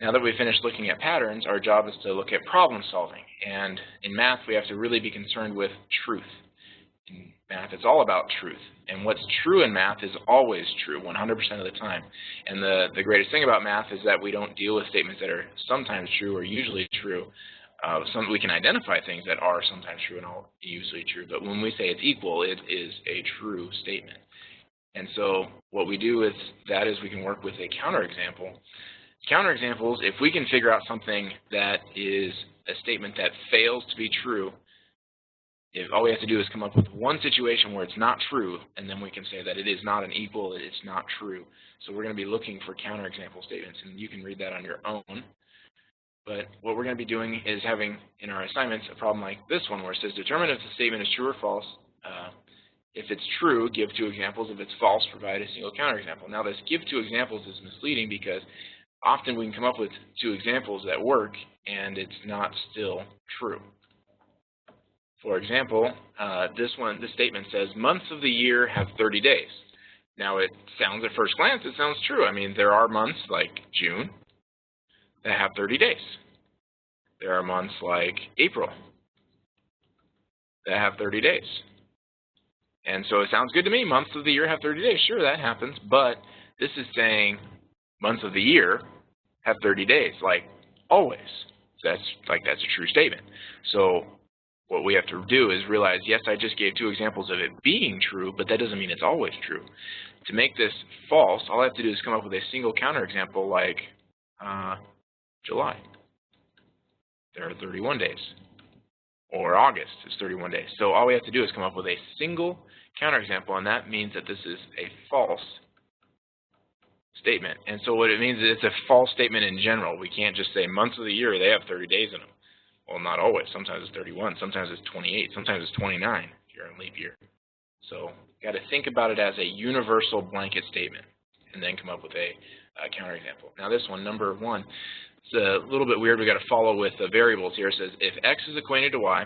Now that we've finished looking at patterns, our job is to look at problem solving. And in math, we have to really be concerned with truth. In math, it's all about truth. And what's true in math is always true, 100% of the time. And the greatest thing about math is that we don't deal with statements that are sometimes true or usually true. We can identify things that are sometimes true and usually true. But when we say it's equal, it is a true statement. And so what we do with that is we can work with a counterexample. Counterexamples, if we can figure out something that is a statement that fails to be true, all we have to do is come up with one situation where it's not true, and then we can say that it is not an equal, it's not true. So we're going to be looking for counterexample statements, and you can read that on your own. But what we're going to be doing is having in our assignments a problem like this one where it says determine if the statement is true or false. If it's true, give 2 examples. If it's false, provide a single counterexample. Now this give 2 examples is misleading because often we can come up with 2 examples that work and it's not still true. For example, this statement says months of the year have 30 days. Now it sounds at first glance, it sounds true. I mean, there are months like June that have 30 days. There are months like April that have 30 days. And so it sounds good to me. Months of the year have 30 days. Sure, that happens. But this is saying months of the year have 30 days, like always. That's a true statement. So what we have to do is realize, yes, I just gave 2 examples of it being true, but that doesn't mean it's always true. To make this false, all I have to do is come up with a single counterexample like July. There are 31 days. Or August is 31 days. So all we have to do is come up with a single counterexample, and that means that this is a false statement. And so what it means is it's a false statement in general. We can't just say months of the year, they have 30 days in them. Well, not always. Sometimes it's 31. Sometimes it's 28. Sometimes it's 29 if you're in leap year. So you've got to think about it as a universal blanket statement and then come up with a counterexample. Now this one, number 1, it's a little bit weird. We've got to follow with the variables here. It says if x is acquainted to y,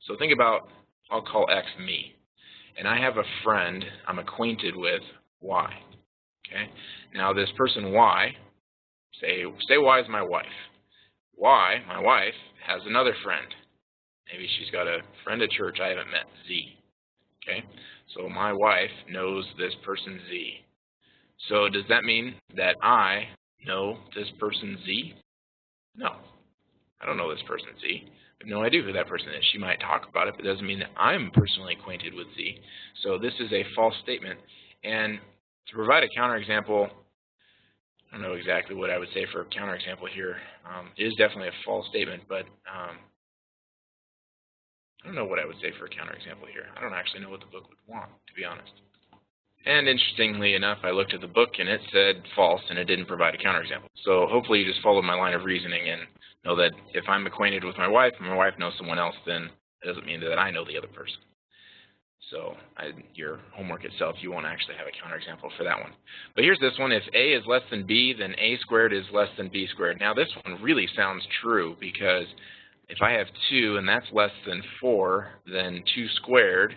so think about, I'll call x me. And I have a friend I'm acquainted with y. Okay? Now this person y, say y is my wife. Y, my wife, has another friend. Maybe she's got a friend at church I haven't met, Z. Okay? So my wife knows this person Z. So does that mean that I know this person Z? No. I don't know this person Z. I have no idea who that person is. She might talk about it, but it doesn't mean that I'm personally acquainted with Z. So this is a false statement. And to provide a counterexample, I don't know exactly what I would say for a counterexample here. It is definitely a false statement, but I don't know what I would say for a counterexample here. I don't actually know what the book would want, to be honest. And interestingly enough, I looked at the book and it said false and it didn't provide a counterexample. So hopefully you just follow my line of reasoning and know that if I'm acquainted with my wife and my wife knows someone else, then it doesn't mean that I know the other person. So your homework itself, you won't actually have a counterexample for that one. But here's this one. If a is less than b, then a squared is less than b squared. Now this one really sounds true because if I have 2 and that's less than 4, then 2 squared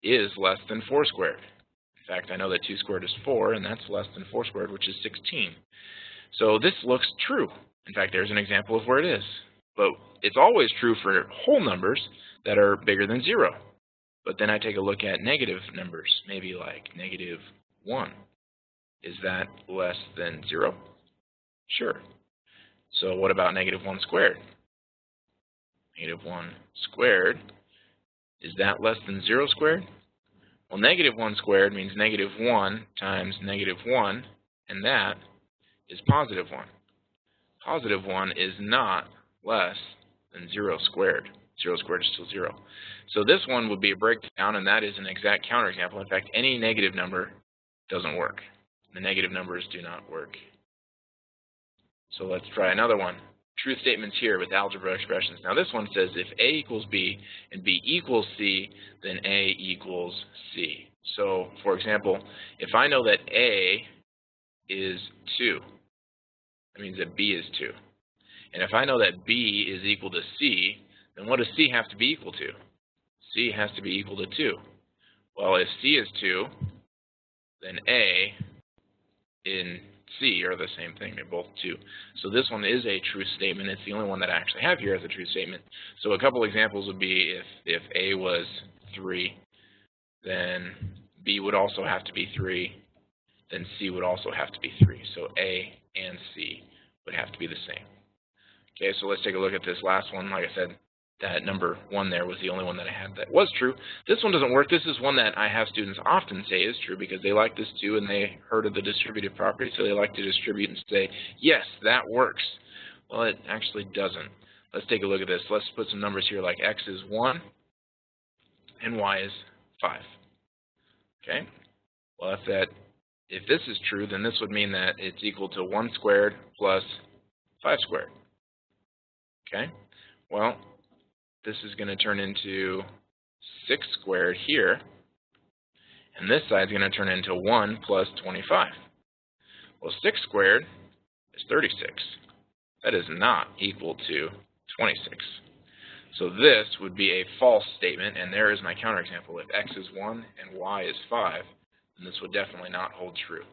is less than 4 squared. In fact, I know that 2 squared is 4, and that's less than 4 squared, which is 16. So this looks true. In fact, there's an example of where it is. But it's always true for whole numbers that are bigger than 0. But then I take a look at negative numbers, maybe like -1. Is that less than 0? Sure. So what about -1 squared? -1 squared, is that less than 0 squared? Well, -1 squared means -1 times -1, and that is +1. +1 is not less than 0 squared. 0 squared is still 0. So this one would be a breakdown, and that is an exact counterexample. In fact, any negative number doesn't work. The negative numbers do not work. So let's try another one. Truth statements here with algebra expressions. Now this one says if A equals B and B equals C, then A equals C. So, for example, if I know that A is 2, that means that B is 2. And if I know that B is equal to C, then what does C have to be equal to? C has to be equal to 2. Well, if C is 2, then A in C are the same thing. They're both 2. So this one is a true statement. It's the only one that I actually have here as a true statement. So a couple examples would be if A was 3, then B would also have to be 3, then C would also have to be 3. So A and C would have to be the same. Okay, so let's take a look at this last one. Like I said, that number 1 there was the only one that I had that was true. This one doesn't work. This is one that I have students often say is true because they like this too, and they heard of the distributive property, so they like to distribute and say, yes, that works. Well, it actually doesn't. Let's take a look at this. Let's put some numbers here like x is 1 and y is 5. Okay? Well, if this is true, then this would mean that it's equal to 1 squared plus 5 squared. Okay? Well, this is going to turn into 6 squared here, and this side is going to turn into 1 plus 25. Well, 6 squared is 36. That is not equal to 26. So this would be a false statement, and there is my counterexample. If x is 1 and y is 5, then this would definitely not hold true.